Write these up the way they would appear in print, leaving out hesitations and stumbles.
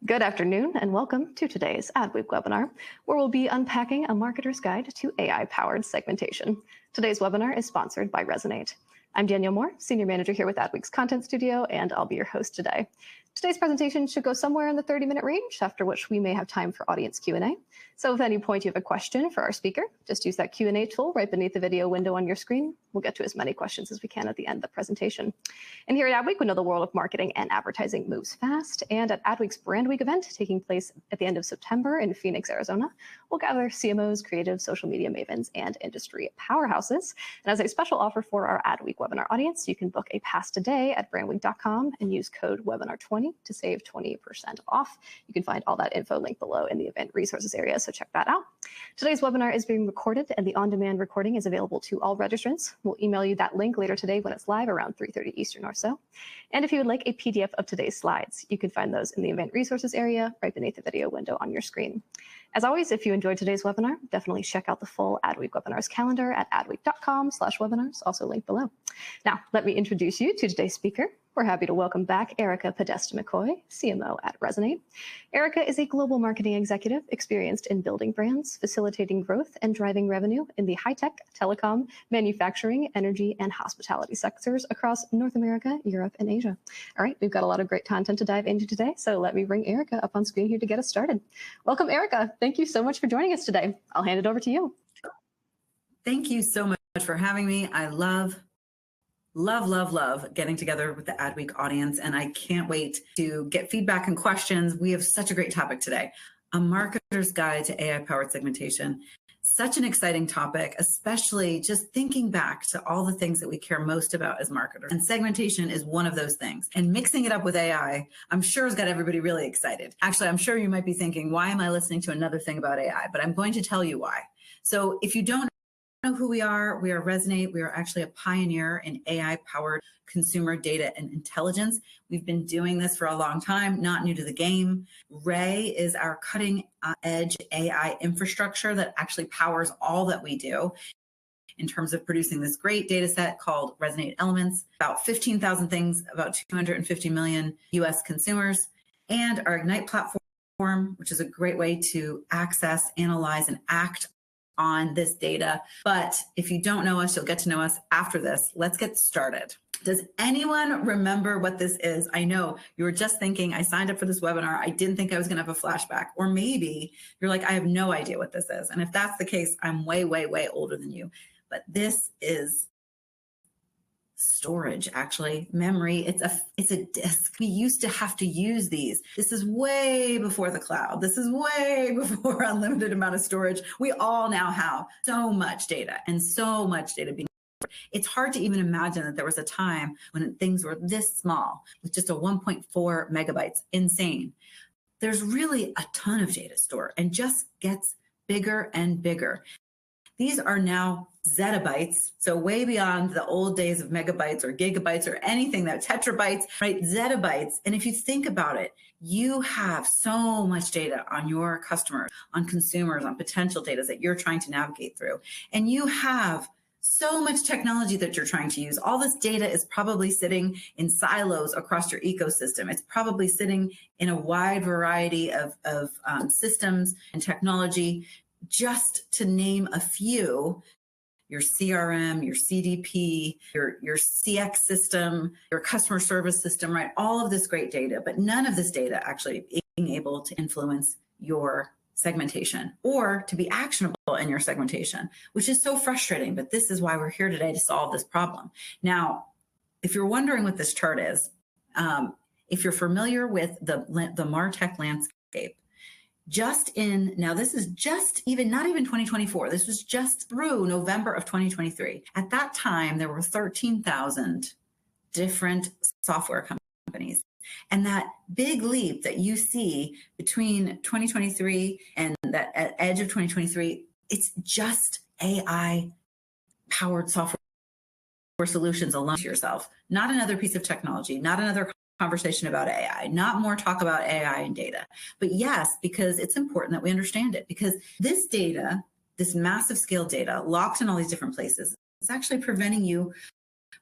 Good afternoon and welcome to today's Adweek webinar, where we'll be unpacking a marketer's guide to AI-powered segmentation. Today's webinar is sponsored by Resonate. I'm Danielle Moore, Senior Manager here with Adweek's Content Studio, and I'll be your host today. Today's presentation should go somewhere in the 30-minute range, after which we may have time for audience Q&A. So if at any point you have a question for our speaker, just use that Q&A tool right beneath the video window on your screen. We'll get to as many questions as we can at the end of the presentation. And here at Adweek, we know the world of marketing and advertising moves fast. And at Adweek's Brand Week event, taking place at the end of September in Phoenix, Arizona, we'll gather CMOs, creative social media mavens, and industry powerhouses. And as a special offer for our Adweek webinar audience, you can book a pass today at brandweek.com and use code webinar20 to save 20% off. You can find all that info linked below in the event resources area, so check that out. Today's webinar is being recorded, and the on-demand recording is available to all registrants. We'll email you that link later today when it's live around 3:30 Eastern or so. And if you would like a PDF of today's slides, you can find those in the event resources area right beneath the video window on your screen. As always, if you enjoyed today's webinar, definitely check out the full Adweek webinars calendar at adweek.com/webinars, also linked below. Now, let me introduce you to today's speaker. We're happy to welcome back Erica Podesta-McCoy, CMO at Resonate. Erica is a global marketing executive experienced in building brands, facilitating growth, and driving revenue in the high-tech, telecom, manufacturing, energy, and hospitality sectors across North America, Europe, and Asia. All right, we've got a lot of great content to dive into today, so let me bring Erica up on screen here to get us started. Welcome, Erica. Thank you so much for joining us today. I'll hand it over to you. Thank you so much for having me. I love getting together with the Adweek audience, and I can't wait to get feedback and questions. We have such a great topic today, a marketer's guide to AI-powered segmentation. Such an exciting topic, especially just thinking back to all the things that we care most about as marketers. And segmentation is one of those things. And mixing it up with AI, I'm sure has got everybody really excited. Actually, I'm sure you might be thinking, why am I listening to another thing about AI? But I'm going to tell you why. So if you don't know who we are Resonate. We are actually a pioneer in AI-powered consumer data and intelligence. We've been doing this for a long time, not new to the game. Ray is our cutting-edge AI infrastructure that actually powers all that we do in terms of producing this great data set called Resonate Elements, about 15,000 things, about 250 million US consumers, and our Ignite platform, which is a great way to access, analyze, and act on this data. But if you don't know us, you'll get to know us after this. Let's get started. Does anyone remember what this is? I know you were just thinking, I signed up for this webinar. I didn't think I was going to have a flashback. Or maybe you're like, I have no idea what this is. And if that's the case, I'm way, way, way older than you. But this is storage, actually, memory. It's a disk. We used to have to use these. This is way before the cloud. This is way before unlimited amount of storage. We all now have so much data and so much data being stored. It's hard to even imagine that there was a time when things were this small with just a 1.4 megabytes. Insane. There's really a ton of data stored and just gets bigger and bigger. These are now zettabytes, so way beyond the old days of megabytes or gigabytes or anything that tetrabytes, right? Zettabytes. And if you think about it, you have so much data on your customers, on consumers, on potential data that you're trying to navigate through. And you have so much technology that you're trying to use. All this data is probably sitting in silos across your ecosystem. It's probably sitting in a wide variety of systems and technology. Just to name a few, your CRM, your CDP, your CX system, your customer service system, right? All of this great data, but none of this data actually being able to influence your segmentation or to be actionable in your segmentation, which is so frustrating. But this is why we're here today, to solve this problem. Now, if you're wondering what this chart is, if you're familiar with the MarTech landscape, now this is just not even 2024. This was just through November of 2023. At that time, there were 13,000 different software companies. And that big leap that you see between 2023 and that edge of 2023, it's just AI-powered software solutions alone to yourself, not another piece of technology, not another conversation about AI, not more talk about AI and data. But yes, because it's important that we understand it, because this data, this massive scale data locked in all these different places, is actually preventing you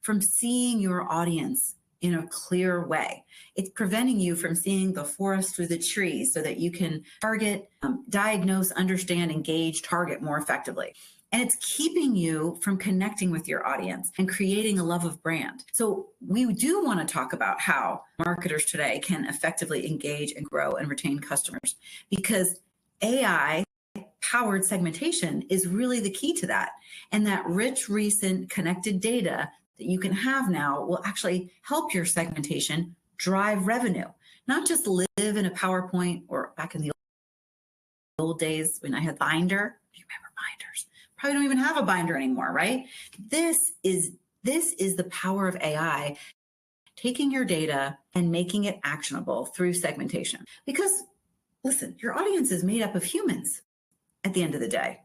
from seeing your audience in a clear way. It's preventing you from seeing the forest through the trees so that you can target, diagnose, understand, engage, target more effectively. And it's keeping you from connecting with your audience and creating a love of brand. So we do want to talk about how marketers today can effectively engage and grow and retain customers, because AI powered segmentation is really the key to that. And that rich, recent, connected data that you can have now will actually help your segmentation drive revenue, not just live in a PowerPoint or back in the old days when I had binder. Do you remember binders? Probably don't even have a binder anymore, right? This is the power of AI, taking your data and making it actionable through segmentation. Because listen, your audience is made up of humans at the end of the day.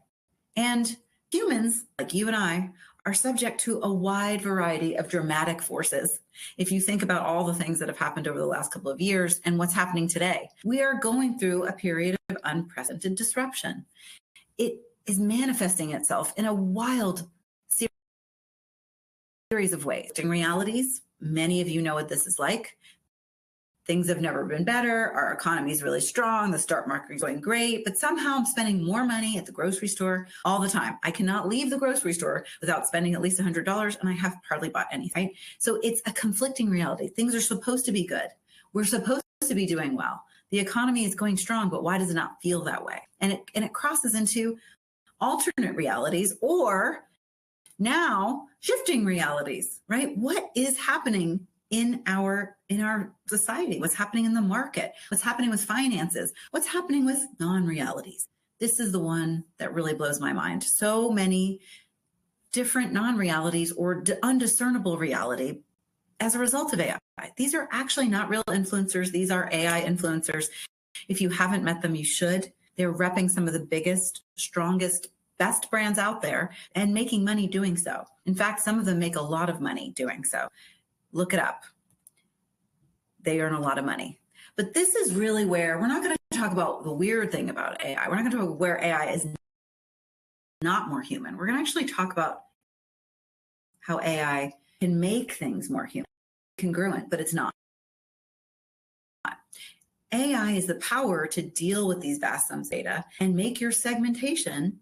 And humans, like you and I, are subject to a wide variety of dramatic forces. If you think about all the things that have happened over the last couple of years and what's happening today, we are going through a period of unprecedented disruption. It is manifesting itself in a wild series of ways. In realities, many of you know what this is like. Things have never been better. Our economy is really strong. The stock market is going great, but somehow I'm spending more money at the grocery store all the time. I cannot leave the grocery store without spending at least $100, and I have hardly bought anything. Right? So it's a conflicting reality. Things are supposed to be good. We're supposed to be doing well. The economy is going strong, but why does it not feel that way? And it crosses into alternate realities, or now shifting realities, right? What is happening in our society? What's happening in the market? What's happening with finances? What's happening with non-realities? This is the one that really blows my mind. So many different non-realities or undiscernible reality as a result of AI. These are actually not real influencers. These are AI influencers. If you haven't met them, you should. They're repping some of the biggest, strongest, best brands out there and making money doing so. In fact, some of them make a lot of money doing so. Look it up. They earn a lot of money. But this is really where we're not going to talk about the weird thing about AI. We're not going to talk about where AI is not more human. We're going to actually talk about how AI can make things more human, congruent, but it's not. AI is the power to deal with these vast sums of data and make your segmentation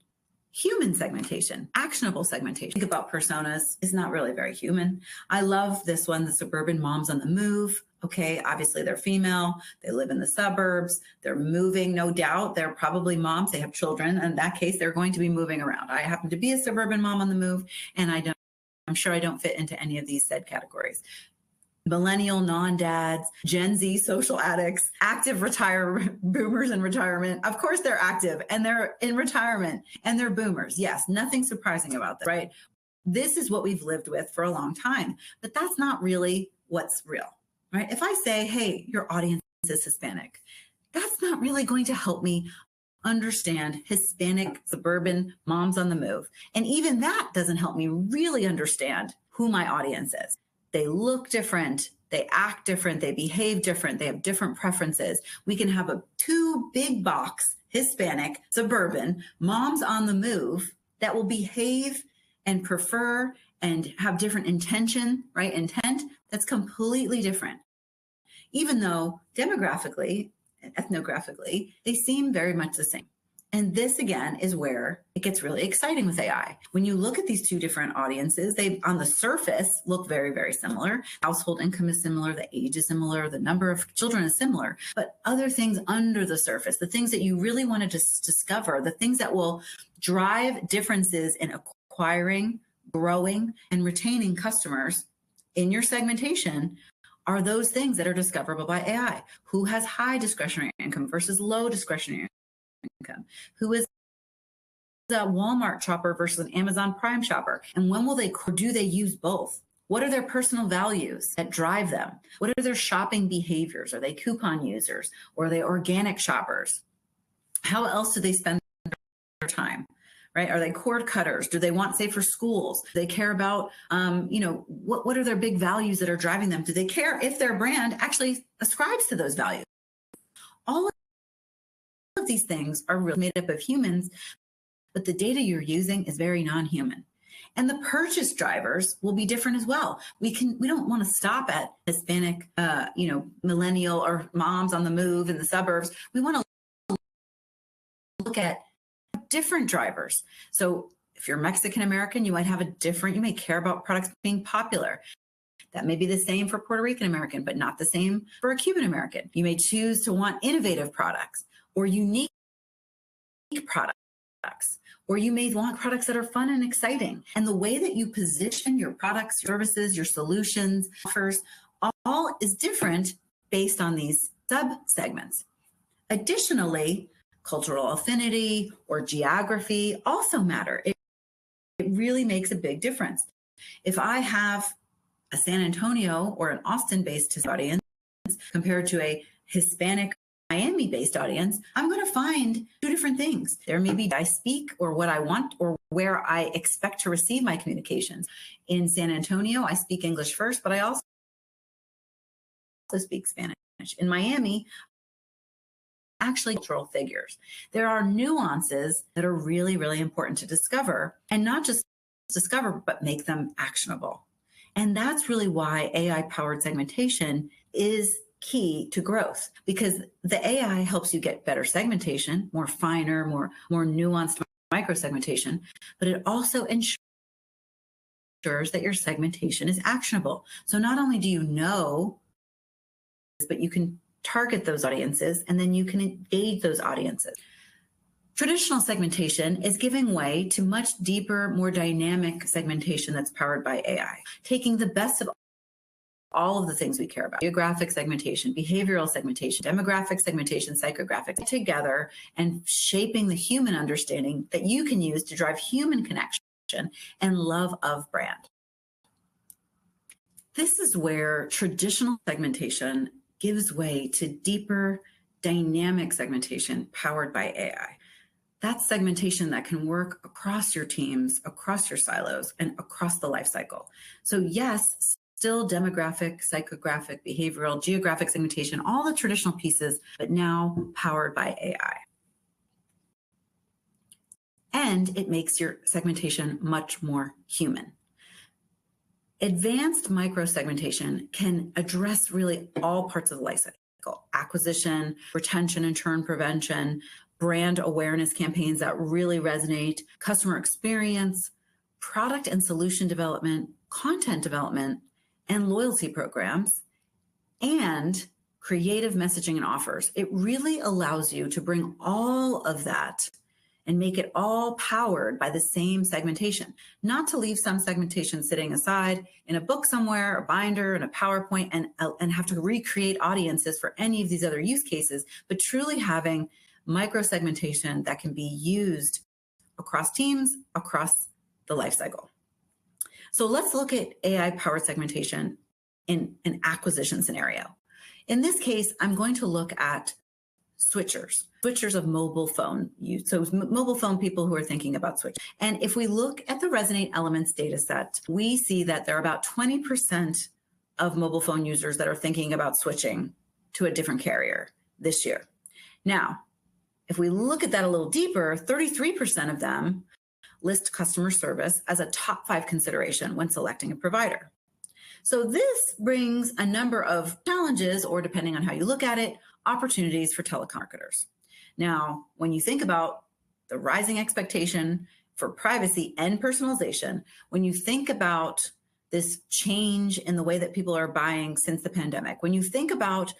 human segmentation, actionable segmentation. Think about personas is not really very human. I love this one, the suburban moms on the move. Okay, obviously they're female, they live in the suburbs, they're moving, no doubt. They're probably moms, they have children. In that case, they're going to be moving around. I happen to be a suburban mom on the move, and I'm sure I don't fit into any of these said categories. Millennial non-dads, Gen Z social addicts, active boomers in retirement. Of course they're active and they're in retirement and they're boomers. Yes, nothing surprising about this, right? This is what we've lived with for a long time, but that's not really what's real, right? If I say, hey, your audience is Hispanic, that's not really going to help me understand Hispanic suburban moms on the move. And even that doesn't help me really understand who my audience is. They look different, they act different, they behave different, they have different preferences. We can have a two big box, Hispanic, suburban, moms on the move that will behave and prefer and have different intention, right? Intent that's completely different. Even though demographically, ethnographically, they seem very much the same. And this, again, is where it gets really exciting with AI. When you look at these two different audiences, they, on the surface, look very, very similar. Household income is similar, the age is similar, the number of children is similar. But other things under the surface, the things that you really want to discover, the things that will drive differences in acquiring, growing, and retaining customers in your segmentation are those things that are discoverable by AI. Who has high discretionary income versus low discretionary income? Who is a Walmart shopper versus an Amazon Prime shopper? And when will do they use both? What are their personal values that drive them? What are their shopping behaviors? Are they coupon users or are they organic shoppers? How else do they spend their time? Right? Are they cord cutters? Do they want safer schools? Do they care about, what are their big values that are driving them? Do they care if their brand actually ascribes to those values? All of these things are really made up of humans, but the data you're using is very non-human. And the purchase drivers will be different as well. We don't want to stop at Hispanic, millennial or moms on the move in the suburbs. We want to look at different drivers. So if you're Mexican American, you may care about products being popular. That may be the same for Puerto Rican American, but not the same for a Cuban American. You may choose to want innovative products or unique products, or you may want products that are fun and exciting. And the way that you position your products, services, your solutions, offers, all is different based on these sub-segments. Additionally, cultural affinity or geography also matter. It really makes a big difference. If I have a San Antonio or an Austin-based audience compared to a Hispanic Miami-based audience, I'm going to find two different things. There may be I speak or what I want or where I expect to receive my communications. In San Antonio, I speak English first, but I also speak Spanish. In Miami, actually cultural figures. There are nuances that are really, really important to discover, and not just discover, but make them actionable. And that's really why AI-powered segmentation is key to growth, because the AI helps you get better segmentation, more finer, more nuanced micro-segmentation, but it also ensures that your segmentation is actionable. So not only do you know, but you can target those audiences, and then you can engage those audiences. Traditional segmentation is giving way to much deeper, more dynamic segmentation that's powered by AI, taking the best of all of the things we care about: geographic segmentation, behavioral segmentation, demographic segmentation, psychographic, together and shaping the human understanding that you can use to drive human connection and love of brand. This is where traditional segmentation gives way to deeper, dynamic segmentation powered by AI. That's segmentation that can work across your teams, across your silos, and across the life cycle. So yes, still demographic, psychographic, behavioral, geographic segmentation, all the traditional pieces, but now powered by AI. And it makes your segmentation much more human. Advanced micro-segmentation can address really all parts of the life cycle: acquisition, retention and churn prevention, brand awareness campaigns that really resonate, customer experience, product and solution development, content development, and loyalty programs, and creative messaging and offers. It really allows you to bring all of that and make it all powered by the same segmentation, not to leave some segmentation sitting aside in a book somewhere, a binder, and a PowerPoint, and have to recreate audiences for any of these other use cases, but truly having micro-segmentation that can be used across teams, across the life cycle. So let's look at AI-powered segmentation in an acquisition scenario. In this case, I'm going to look at switchers of mobile phone use. So mobile phone people who are thinking about switching. And if we look at the Resonate Elements data set, we see that there are about 20% of mobile phone users that are thinking about switching to a different carrier this year. Now, if we look at that a little deeper, 33% of them list customer service as a top 5 consideration when selecting a provider. So this brings a number of challenges, or depending on how you look at it, opportunities for telecom marketers. Now, when you think about the rising expectation for privacy and personalization, when you think about this change in the way that people are buying since the pandemic, when you think about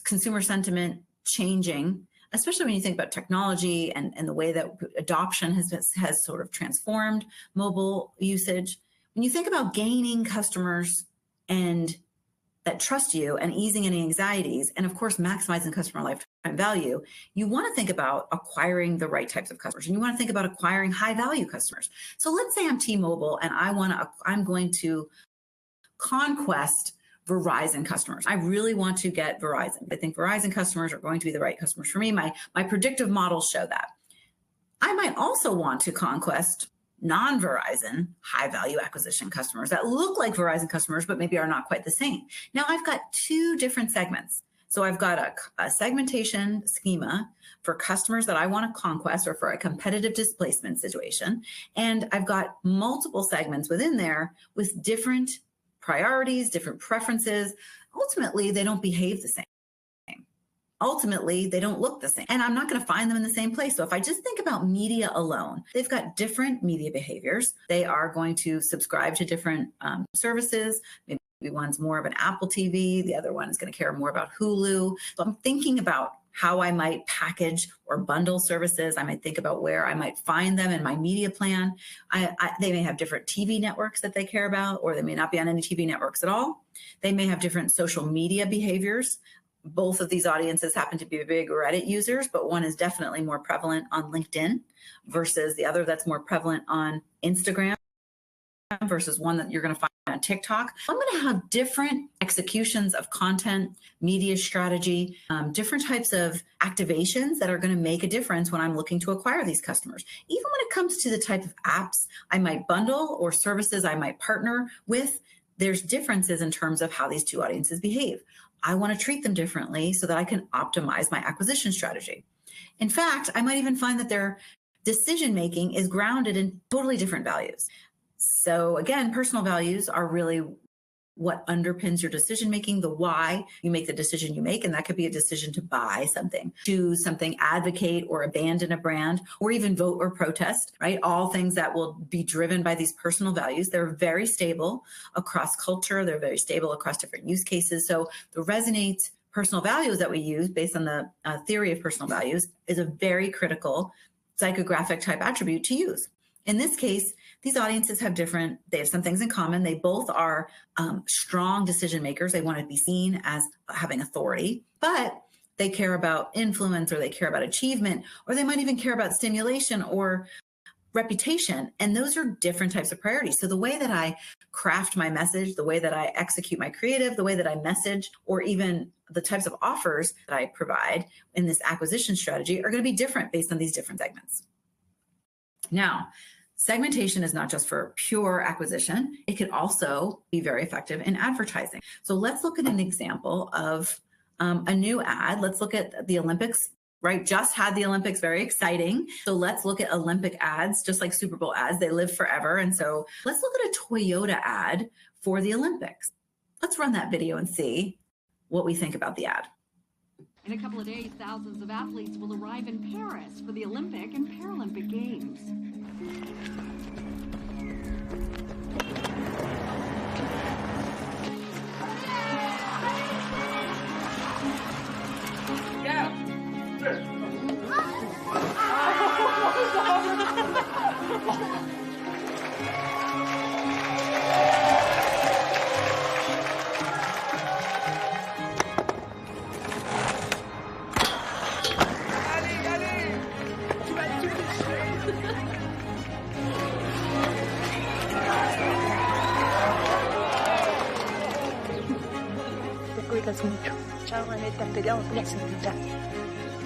consumer sentiment changing, especially when you think about technology and the way that adoption has sort of transformed mobile usage, when you think about gaining customers and that trust you and easing any anxieties, and of course, maximizing customer lifetime value, you want to think about acquiring the right types of customers, and you want to think about acquiring high value customers. So let's say I'm T-Mobile and I'm going to conquest Verizon customers. I really want to get Verizon. I think Verizon customers are going to be the right customers for me. My predictive models show that. I might also want to conquest non-Verizon high-value acquisition customers that look like Verizon customers, but maybe are not quite the same. Now I've got two different segments. So I've got a segmentation schema for customers that I want to conquest or for a competitive displacement situation. And I've got multiple segments within there with different priorities, different preferences. Ultimately, they don't behave the same. Ultimately, they don't look the same. And I'm not going to find them in the same place. So if I just think about media alone, they've got different media behaviors. They are going to subscribe to different services. Maybe one's more of an Apple TV. The other one is going to care more about Hulu. So I'm thinking about how I might package or bundle services. I might think about where I might find them in my media plan. They may have different TV networks that they care about, or they may not be on any TV networks at all. They may have different social media behaviors. Both of these audiences happen to be big Reddit users, but one is definitely more prevalent on LinkedIn versus the other that's more prevalent on Instagram versus one that you're going to find on TikTok. I'm going to have different executions of content, media strategy, different types of activations that are going to make a difference when I'm looking to acquire these customers. Even when it comes to the type of apps I might bundle or services I might partner with, there's differences in terms of how these two audiences behave. I want to treat them differently so that I can optimize my acquisition strategy. In fact, I might even find that their decision-making is grounded in totally different values. So again, personal values are really what underpins your decision-making, the why you make the decision you make. And that could be a decision to buy something, choose something, advocate or abandon a brand, or even vote or protest, right? All things that will be driven by these personal values. They're very stable across culture. They're very stable across different use cases. So the Resonate personal values that we use based on the theory of personal values is a very critical psychographic type attribute to use. In this case, these audiences they have some things in common. They both are strong decision makers. They want to be seen as having authority, but they care about influence, or they care about achievement, or they might even care about stimulation or reputation. And those are different types of priorities. So the way that I craft my message, the way that I execute my creative, the way that I message, or even the types of offers that I provide in this acquisition strategy are going to be different based on these different segments. Now, segmentation is not just for pure acquisition. It can also be very effective in advertising. So let's look at an example of a new ad. Let's look at the Olympics, right? Just had the Olympics, very exciting. So let's look at Olympic ads, just like Super Bowl ads. They live forever. And so let's look at a Toyota ad for the Olympics. Let's run that video and see what we think about the ad. In a couple of days, thousands of athletes will arrive in Paris for the Olympic and Paralympic Games.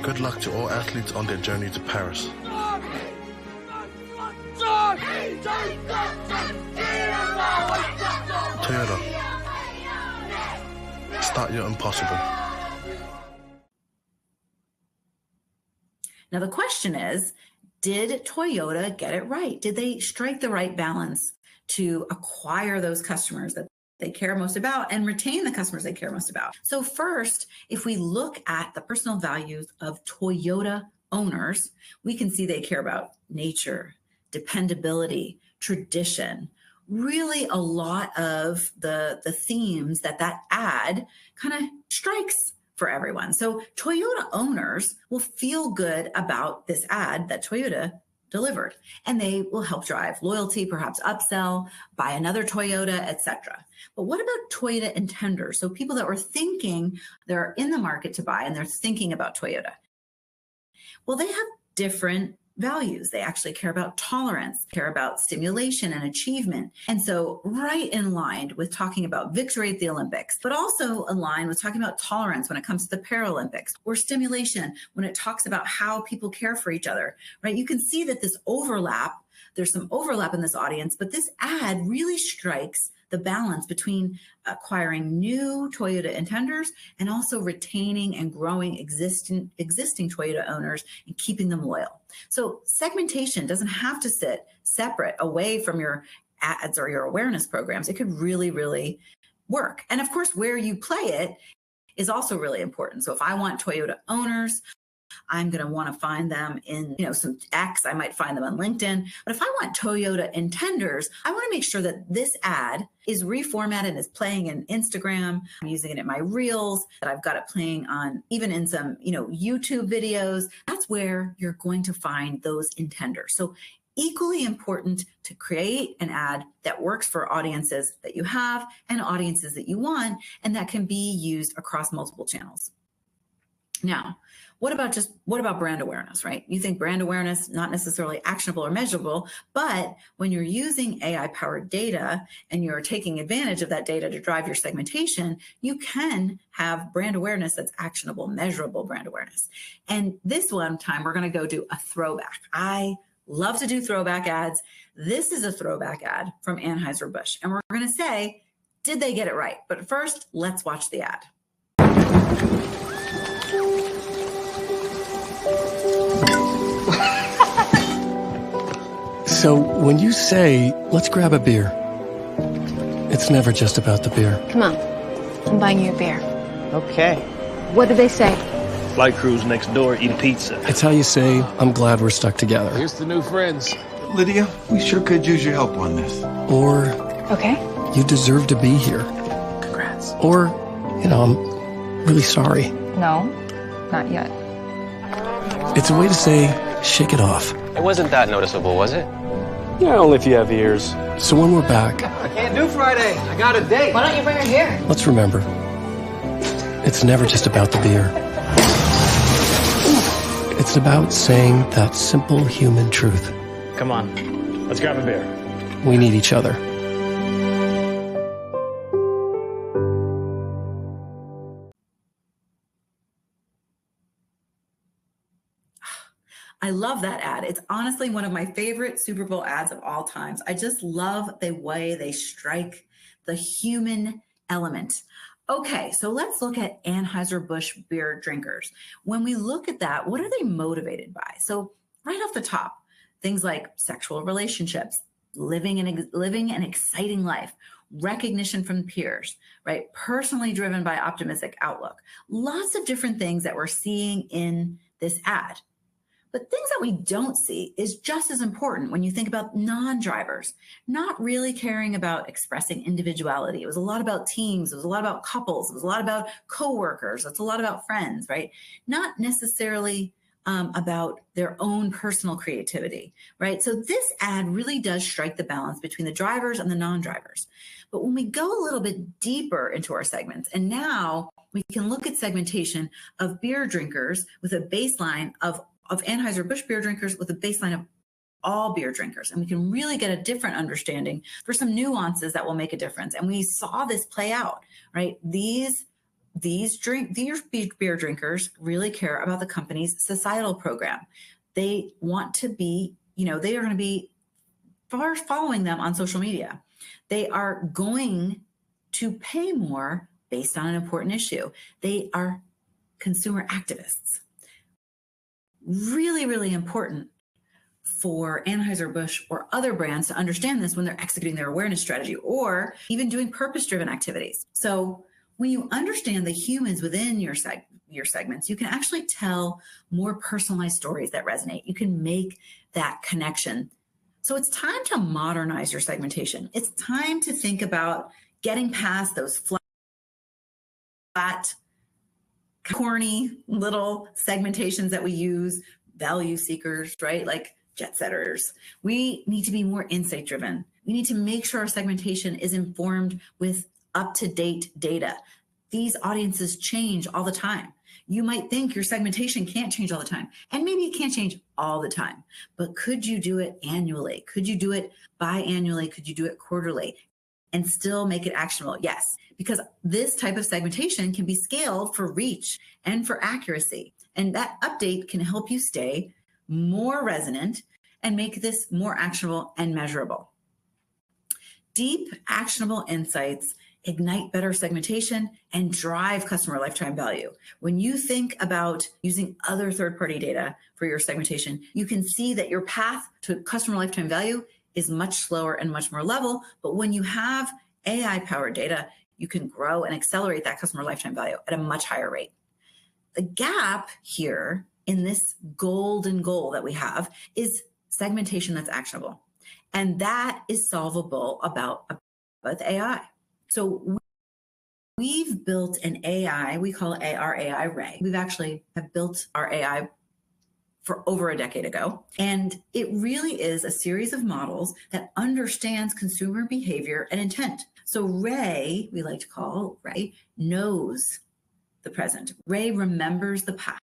Good luck to all athletes on their journey to Paris. Toyota, start your impossible. Now the question is, did Toyota get it right? Did they strike the right balance to acquire those customers that they care most about and retain the customers they care most about? So first, if we look at the personal values of Toyota owners, we can see they care about nature, dependability, tradition, really a lot of the themes that ad kind of strikes for everyone. So Toyota owners will feel good about this ad that Toyota delivered, and they will help drive loyalty, perhaps upsell, buy another Toyota, etc. But what about Toyota intenders? So people that were thinking they're in the market to buy and they're thinking about Toyota. Well, they have different values. They actually care about tolerance, care about stimulation and achievement. And so right in line with talking about victory at the Olympics, but also in line with talking about tolerance when it comes to the Paralympics, or stimulation when it talks about how people care for each other, right? You can see that there's some overlap in this audience, but this ad really strikes the balance between acquiring new Toyota intenders and also retaining and growing existing Toyota owners and keeping them loyal. So segmentation doesn't have to sit separate away from your ads or your awareness programs. It could really, really work. And of course, where you play it is also really important. So if I want Toyota owners, I'm going to want to find them in, some X. I might find them on LinkedIn. But if I want Toyota intenders, I want to make sure that this ad is reformatted and is playing in Instagram. I'm using it in my reels, that I've got it playing on even in some, YouTube videos. That's where you're going to find those intenders. So equally important to create an ad that works for audiences that you have and audiences that you want, and that can be used across multiple channels. Now, what about brand awareness, right? You think brand awareness, not necessarily actionable or measurable, but when you're using AI-powered data and you're taking advantage of that data to drive your segmentation, you can have brand awareness that's actionable, measurable brand awareness. And this one time, we're going to go do a throwback. I love to do throwback ads. This is a throwback ad from Anheuser-Busch. And we're going to say, did they get it right? But first, let's watch the ad. So when you say, let's grab a beer, it's never just about the beer. Come on, I'm buying you a beer. Okay. What do they say? Flight crews next door, eat a pizza. It's how you say, I'm glad we're stuck together. Here's the new friends. Lydia, we sure could use your help on this. Or, Okay. you deserve to be here. Congrats. Or, I'm really sorry. No, not yet. It's a way to say, shake it off. It wasn't that noticeable, was it? Yeah, only if you have ears. So when we're back, I can't do Friday. I got a date. Why don't you bring her here? let's remember, it's never just about the beer. It's about saying that simple human truth. Come on, let's grab a beer. We need each other. I love that ad. It's honestly one of my favorite Super Bowl ads of all times. I just love the way they strike the human element. Okay, so let's look at Anheuser-Busch beer drinkers. When we look at that, what are they motivated by? So right off the top, things like sexual relationships, living an exciting life, recognition from peers, right? Personally driven by optimistic outlook. Lots of different things that we're seeing in this ad. But things that we don't see is just as important when you think about non-drivers, not really caring about expressing individuality. It was a lot about teams. It was a lot about couples. It was a lot about coworkers. It's a lot about friends, right? Not necessarily about their own personal creativity, right? So this ad really does strike the balance between the drivers and the non-drivers. But when we go a little bit deeper into our segments, and now we can look at segmentation of beer drinkers with a baseline of Anheuser-Busch beer drinkers with a baseline of all beer drinkers. And we can really get a different understanding for some nuances that will make a difference. And we saw this play out, right? These beer drinkers really care about the company's societal program. They want to be, they are going to be following them on social media. They are going to pay more based on an important issue. They are consumer activists. Really, really important for Anheuser-Busch or other brands to understand this when they're executing their awareness strategy or even doing purpose-driven activities. So when you understand the humans within your segments, you can actually tell more personalized stories that resonate. You can make that connection. So it's time to modernize your segmentation. It's time to think about getting past those flat, corny little segmentations that we use, value seekers, right? Like jet setters. We need to be more insight driven. We need to make sure our segmentation is informed with up-to-date data. These audiences change all the time. You might think your segmentation can't change all the time, and maybe it can't change all the time, but could you do it annually? Could you do it biannually? Could you do it quarterly and still make it actionable? Yes, because this type of segmentation can be scaled for reach and for accuracy. And that update can help you stay more resonant and make this more actionable and measurable. Deep, actionable insights ignite better segmentation and drive customer lifetime value. When you think about using other third-party data for your segmentation, you can see that your path to customer lifetime value is much slower and much more level. But when you have AI-powered data, you can grow and accelerate that customer lifetime value at a much higher rate. The gap here in this golden goal that we have is segmentation that's actionable. And that is solvable with AI. So we've built an AI, we call it our AI Ray. We've actually have built our AI for over a decade ago. And it really is a series of models that understands consumer behavior and intent. So Ray, we like to call Ray, knows the present. Ray remembers the past.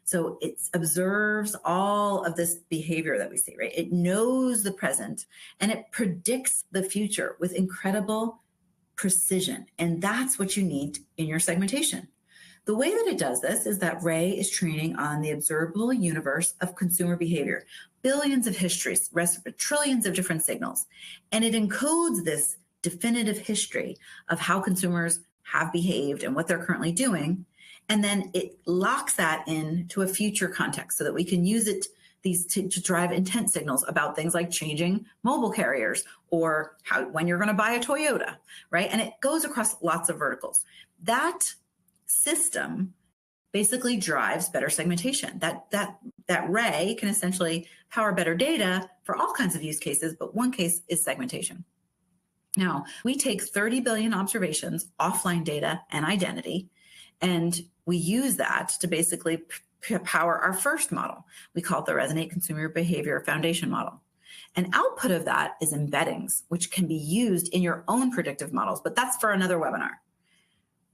So it observes all of this behavior that we see, right? It knows the present and it predicts the future with incredible precision. And that's what you need in your segmentation. The way that it does this is that Ray is training on the observable universe of consumer behavior, billions of histories, trillions of different signals. And it encodes this definitive history of how consumers have behaved and what they're currently doing. And then it locks that into a future context so that we can use it to drive intent signals about things like changing mobile carriers or when you're going to buy a Toyota, right? And it goes across lots of verticals. That system basically drives better segmentation. That Ray can essentially power better data for all kinds of use cases, but one case is segmentation. Now, we take 30 billion observations, offline data, and identity, and we use that to basically power our first model. We call it the Resonate Consumer Behavior Foundation model. An output of that is embeddings, which can be used in your own predictive models, but that's for another webinar.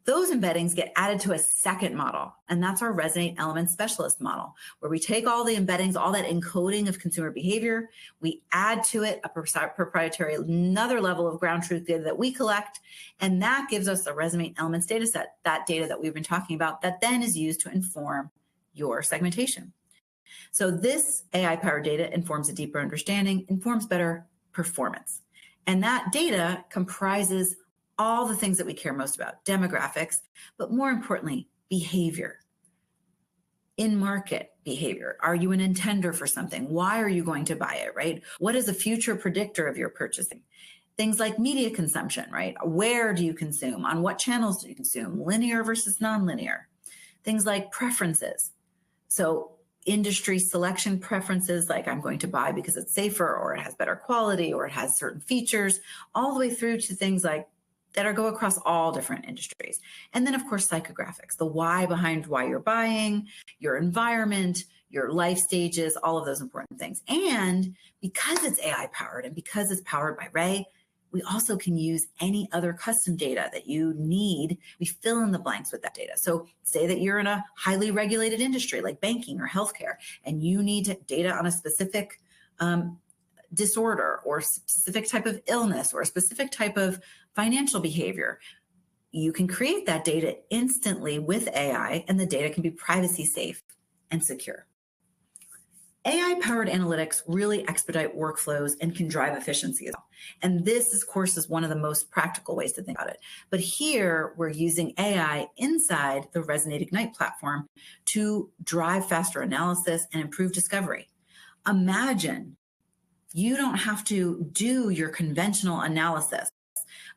Those embeddings get added to a second model, and that's our Resonate Element Specialist model, where we take all the embeddings, all that encoding of consumer behavior, we add to it a proprietary another level of ground truth data that we collect, and that gives us the Resonate Elements data set, that data that we've been talking about, that then is used to inform your segmentation. So this AI-powered data informs a deeper understanding, informs better performance. And that data comprises all the things that we care most about, demographics, but more importantly, behavior. In-market behavior. Are you an intender for something? Why are you going to buy it, right? What is a future predictor of your purchasing? Things like media consumption, right? Where do you consume? On what channels do you consume? Linear versus nonlinear. Things like preferences. So industry selection preferences, like I'm going to buy because it's safer or it has better quality or it has certain features, all the way through to things like that go across all different industries. And then of course, psychographics, the why behind why you're buying, your environment, your life stages, all of those important things. And because it's AI powered and because it's powered by Ray, we also can use any other custom data that you need. We fill in the blanks with that data. So say that you're in a highly regulated industry like banking or healthcare, and you need data on a specific disorder or specific type of illness or a specific type of financial behavior. You can create that data instantly with AI, and the data can be privacy safe and secure. AI-powered analytics really expedite workflows and can drive efficiency as well. And this, of course, is one of the most practical ways to think about it. But here, we're using AI inside the Resonate Ignite platform to drive faster analysis and improve discovery. Imagine you don't have to do your conventional analysis.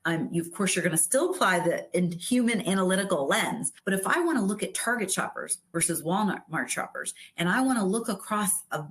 Of course, you're going to still apply the human analytical lens. But if I want to look at Target shoppers versus Walmart shoppers, and I want to look across a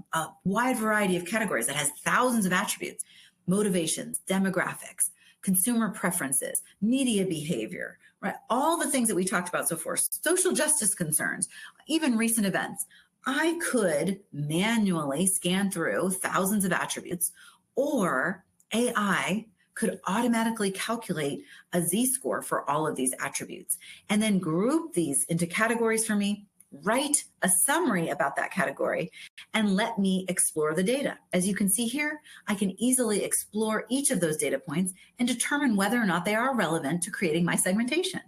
wide variety of categories that has thousands of attributes, motivations, demographics, consumer preferences, media behavior, right? All the things that we talked about so far, social justice concerns, even recent events, I could manually scan through thousands of attributes, or AI could automatically calculate a Z-score for all of these attributes and then group these into categories for me, write a summary about that category, and let me explore the data. As you can see here, I can easily explore each of those data points and determine whether or not they are relevant to creating my segmentation.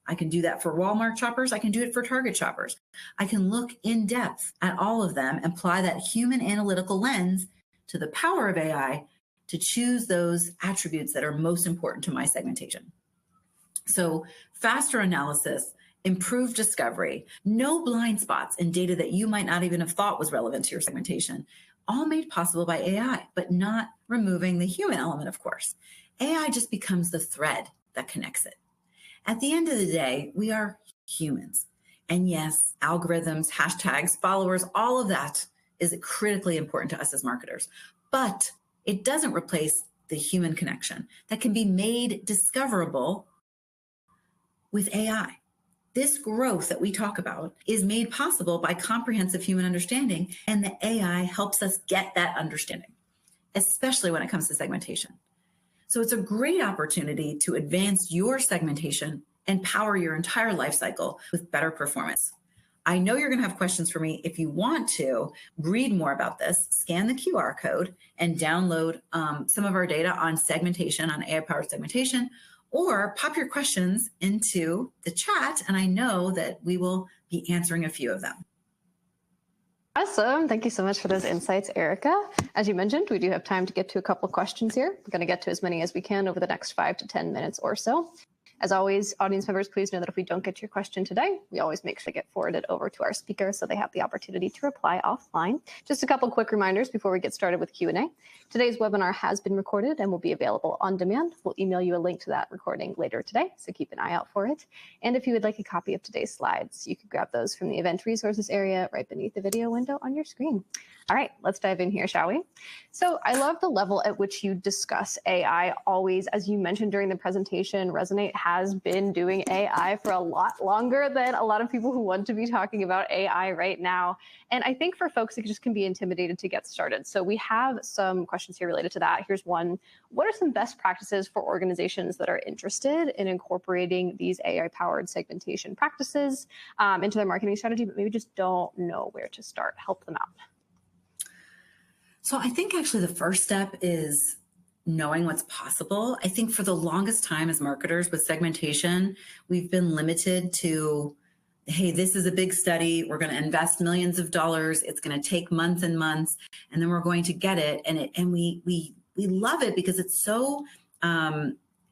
I can do that for Walmart shoppers. I can do it for Target shoppers. I can look in depth at all of them and apply that human analytical lens to the power of AI to choose those attributes that are most important to my segmentation. So faster analysis, improved discovery, no blind spots in data that you might not even have thought was relevant to your segmentation, all made possible by AI, but not removing the human element, of course. AI just becomes the thread that connects it. At the end of the day, we are humans. And yes, algorithms, hashtags, followers, all of that is critically important to us as marketers. But it doesn't replace the human connection that can be made discoverable with AI. This growth that we talk about is made possible by comprehensive human understanding, and the AI helps us get that understanding, especially when it comes to segmentation. So it's a great opportunity to advance your segmentation and power your entire life cycle with better performance. I know you're going to have questions for me. If you want to read more about this, scan the QR code and download some of our data on segmentation, on AI-powered segmentation, or pop your questions into the chat, and I know that we will be answering a few of them. Awesome. Thank you so much for those insights, Erica. As you mentioned, we do have time to get to a couple of questions here. We're going to get to as many as we can over the next 5 to 10 minutes or so. As always, audience members, please know that if we don't get to your question today, we always make sure to get forwarded over to our speaker so they have the opportunity to reply offline. Just a couple quick reminders before we get started with Q&A. Today's webinar has been recorded and will be available on demand. We'll email you a link to that recording later today, so keep an eye out for it. And if you would like a copy of today's slides, you can grab those from the event resources area right beneath the video window on your screen. All right, let's dive in here, shall we? So I love the level at which you discuss AI always. As you mentioned during the presentation, Resonate has been doing AI for a lot longer than a lot of people who want to be talking about AI right now. And I think for folks, it just can be intimidated to get started. So we have some questions here related to that. Here's one. What are some best practices for organizations that are interested in incorporating these AI-powered segmentation practices into their marketing strategy, but maybe just don't know where to start? Help them out. So I think actually the first step is knowing what's possible. I think for the longest time as marketers with segmentation, we've been limited to, hey, this is a big study. We're going to invest millions of dollars. It's going to take months and months, and then we're going to get it. And we love it because it's so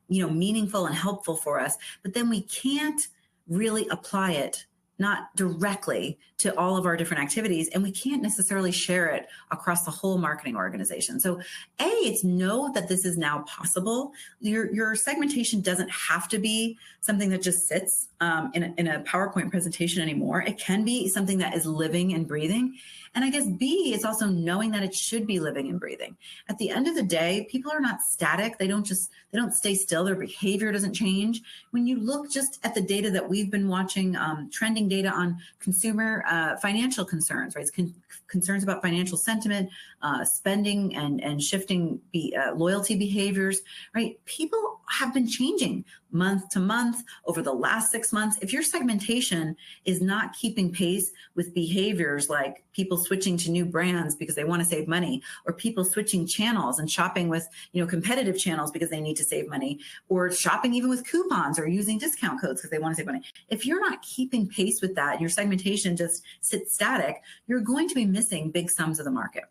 meaningful and helpful for us. But then we can't really apply it, not directly, to all of our different activities, and we can't necessarily share it across the whole marketing organization. So it's know that this is now possible. Your segmentation doesn't have to be something that just sits in a PowerPoint presentation anymore. It can be something that is living and breathing. And I guess B is also knowing that it should be living and breathing. At the end of the day, people are not static. They don't stay still. Their behavior doesn't change. When you look just at the data that we've been watching, trending data on consumer financial concerns, right? It's concerns about financial sentiment, spending and shifting loyalty behaviors, right? People have been changing month to month over the last 6 months. If your segmentation is not keeping pace with behaviors like people switching to new brands because they want to save money, or people switching channels and shopping with competitive channels because they need to save money, or shopping even with coupons or using discount codes because they want to save money. If you're not keeping pace with that, your segmentation just sits static, you're going to be missing big sums of the market.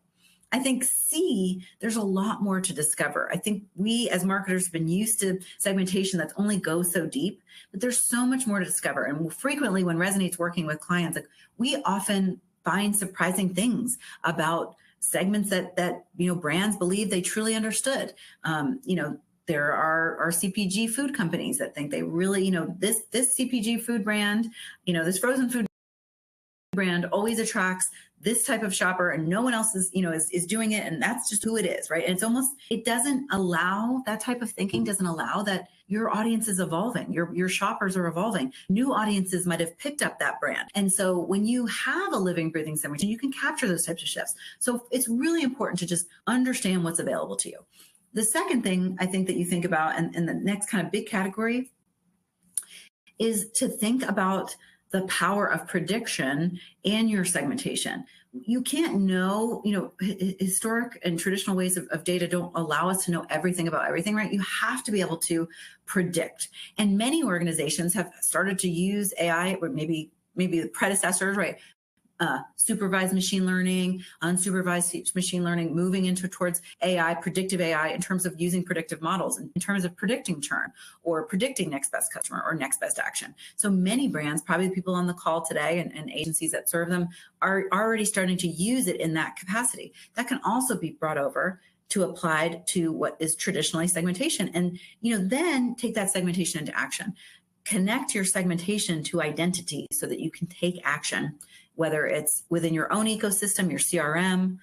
I think C, there's a lot more to discover. I think we as marketers have been used to segmentation that only goes so deep, but there's so much more to discover. And frequently when Resonate's working with clients, we often find surprising things about segments that brands believe they truly understood. There are CPG food companies that think they really, this CPG food brand, this frozen food brand always attracts this type of shopper, and no one else is doing it, and that's just who it is, right? And it doesn't allow, that type of thinking doesn't allow that your audience is evolving, your shoppers are evolving. New audiences might have picked up that brand. And so when you have a living, breathing segmentation, you can capture those types of shifts. So it's really important to just understand what's available to you. The second thing I think that you think about, and the next kind of big category, is to think about the power of prediction in your segmentation. You can't know, historic and traditional ways of data don't allow us to know everything about everything, right? You have to be able to predict. And many organizations have started to use AI, or maybe the predecessors, right? supervised machine learning, unsupervised machine learning, moving into towards AI, predictive AI, in terms of using predictive models, in terms of predicting churn or predicting next best customer or next best action. So many brands, probably the people on the call today and agencies that serve them, are already starting to use it in that capacity. That can also be brought over to applied to what is traditionally segmentation, and then take that segmentation into action. Connect your segmentation to identity so that you can take action, whether it's within your own ecosystem, your CRM,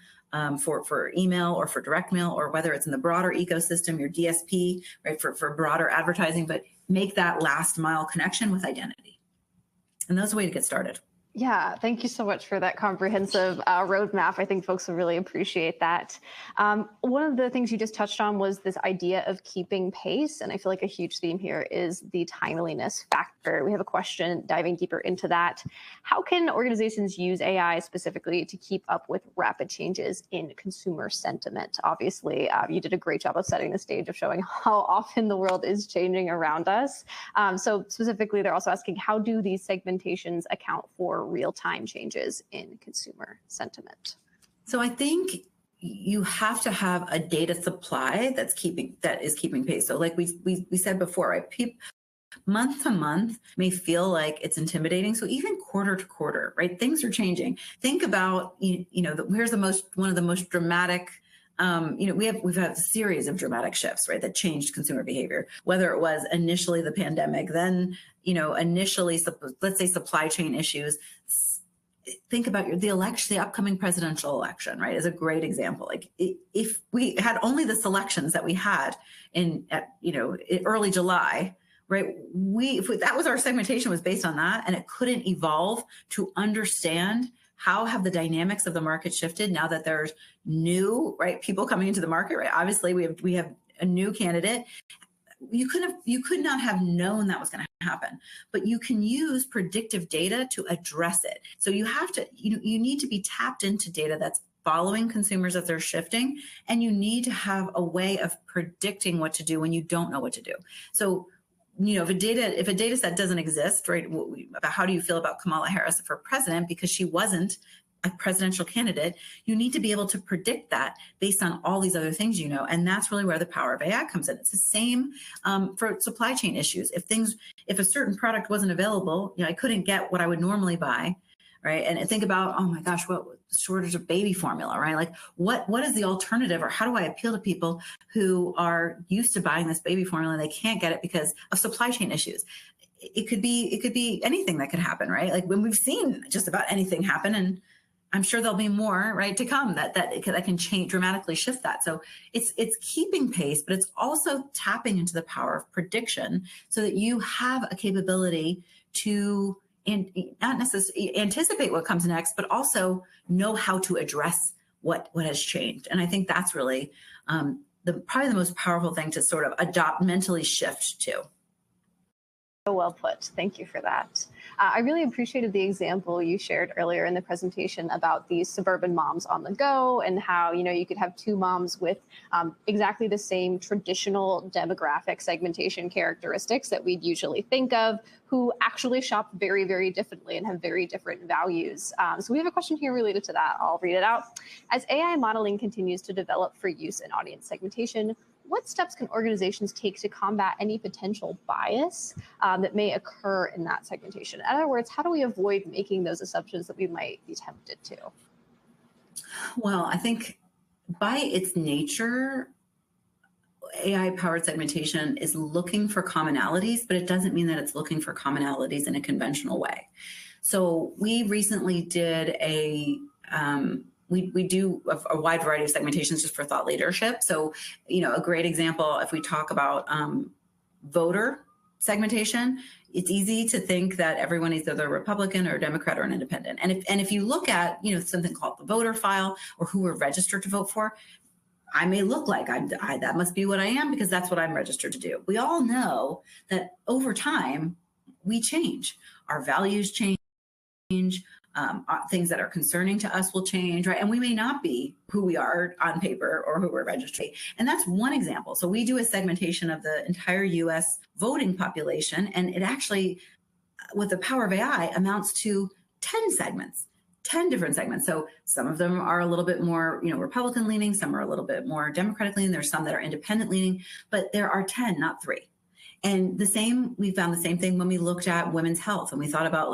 for email or for direct mail, or whether it's in the broader ecosystem, your DSP, right, for broader advertising, but make that last mile connection with identity. And that's a way to get started. Yeah, thank you so much for that comprehensive roadmap. I think folks will really appreciate that. One of the things you just touched on was this idea of keeping pace. And I feel like a huge theme here is the timeliness factor. We have a question diving deeper into that. How can organizations use AI specifically to keep up with rapid changes in consumer sentiment? Obviously, you did a great job of setting the stage of showing how often the world is changing around us. So specifically, they're also asking, how do these segmentations account for real-time changes in consumer sentiment? So I think you have to have a data supply that is keeping pace. So like we said before, right? Month to month may feel like it's intimidating. So even quarter to quarter, right? Things are changing. Think about, here's one of the most dramatic, we've had a series of dramatic shifts, right, that changed consumer behavior, whether it was initially the pandemic, then, initially, let's say supply chain issues. Think about the upcoming presidential election, right, is a great example. Like if we had only the selections that we had in early July, right, that was our segmentation was based on that, and it couldn't evolve to understand how have the dynamics of the market shifted now that there's new, right, people coming into the market, right? Obviously, we have a new candidate. You could not have known that was going to happen, but you can use predictive data to address it. So you have to, you need to be tapped into data that's following consumers as they're shifting, and you need to have a way of predicting what to do when you don't know what to do. So if a data set doesn't exist, right, about how do you feel about Kamala Harris for president because she wasn't a presidential candidate, you need to be able to predict that based on all these other things, and that's really where the power of AI comes in. It's the same for supply chain issues. If a certain product wasn't available, I couldn't get what I would normally buy, right? And think about, oh my gosh, what shortage of baby formula, right? Like what is the alternative, or how do I appeal to people who are used to buying this baby formula and they can't get it because of supply chain issues? It could be anything that could happen, right? Like when we've seen just about anything happen, and I'm sure there'll be more, right, to come that can change, dramatically shift that. So it's keeping pace, but it's also tapping into the power of prediction so that you have a capability to not necessarily anticipate what comes next, but also know how to address what has changed. And I think that's really probably the most powerful thing to sort of mentally shift to. So well put. Thank you for that. I really appreciated the example you shared earlier in the presentation about these suburban moms on the go, and how you could have two moms with exactly the same traditional demographic segmentation characteristics that we'd usually think of, who actually shop very, very differently and have very different values. So we have a question here related to that. I'll read it out. As AI modeling continues to develop for use in audience segmentation, what steps can organizations take to combat any potential bias that may occur in that segmentation? In other words, how do we avoid making those assumptions that we might be tempted to? Well, I think by its nature, AI-powered segmentation is looking for commonalities, but it doesn't mean that it's looking for commonalities in a conventional way. So we recently did we do a wide variety of segmentations just for thought leadership. So, a great example, if we talk about voter segmentation, it's easy to think that everyone is either a Republican or a Democrat or an independent. And if you look at, something called the voter file, or who we're registered to vote for, I may look like that must be what I am because that's what I'm registered to do. We all know that over time, we change. Our values change. Things that are concerning to us will change, right? And we may not be who we are on paper or who we're registered. And that's one example. So we do a segmentation of the entire US voting population, and it actually, with the power of AI, amounts to 10 segments. 10 different segments. So some of them are a little bit more, Republican leaning, some are a little bit more Democratic leaning, there's some that are independent leaning, but there are 10, not 3. And we found the same thing when we looked at women's health and we thought about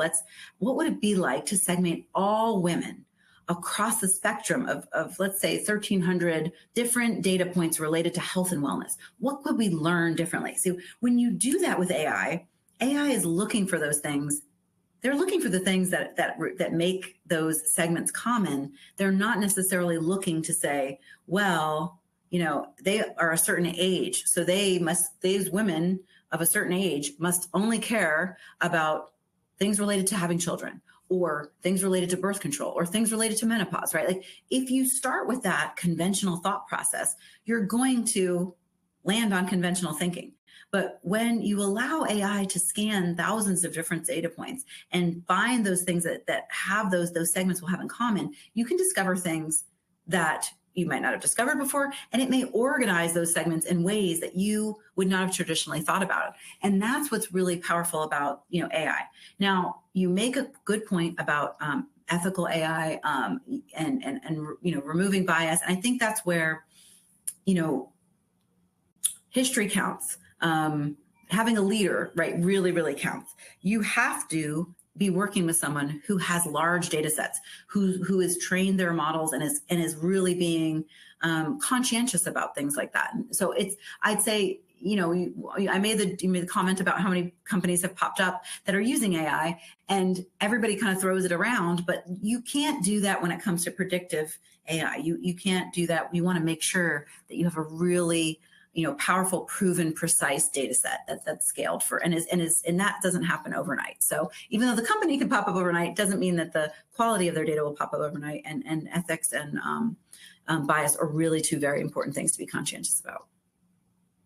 what would it be like to segment all women across the spectrum of let's say 1,300 different data points related to health and wellness. What could we learn differently? So when you do that with AI is looking for those things. They're looking for the things that make those segments common. They're not necessarily looking to say, well, they are a certain age, so these women of a certain age must only care about things related to having children or things related to birth control or things related to menopause, right? Like if you start with that conventional thought process, you're going to land on conventional thinking. But when you allow AI to scan thousands of different data points and find those things that have those segments will have in common, you can discover things that you might not have discovered before, and it may organize those segments in ways that you would not have traditionally thought about. And that's what's really powerful about AI. Now, you make a good point about ethical AI and removing bias, and I think that's where history counts. Having a leader, right, really, really counts. You have to be working with someone who has large data sets, who has trained their models and is really being conscientious about things like that. So I'd say, I made the comment about how many companies have popped up that are using AI, and everybody kind of throws it around, but you can't do that when it comes to predictive AI. You can't do that. You want to make sure that you have a really powerful, proven, precise data set that's scaled for, and that doesn't happen overnight. So even though the company can pop up overnight, it doesn't mean that the quality of their data will pop up overnight. And ethics and bias are really two very important things to be conscientious about.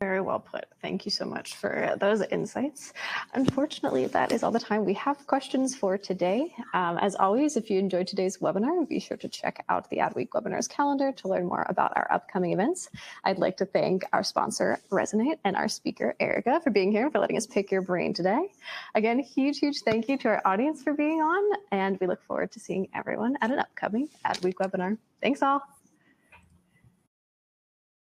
Very well put. Thank you so much for those insights. Unfortunately, that is all the time we have questions for today. As always, if you enjoyed today's webinar, be sure to check out the Adweek webinars calendar to learn more about our upcoming events. I'd like to thank our sponsor, Resonate, and our speaker, Erica, for being here and for letting us pick your brain today. Again, huge thank you to our audience for being on, and we look forward to seeing everyone at an upcoming Adweek webinar. Thanks all.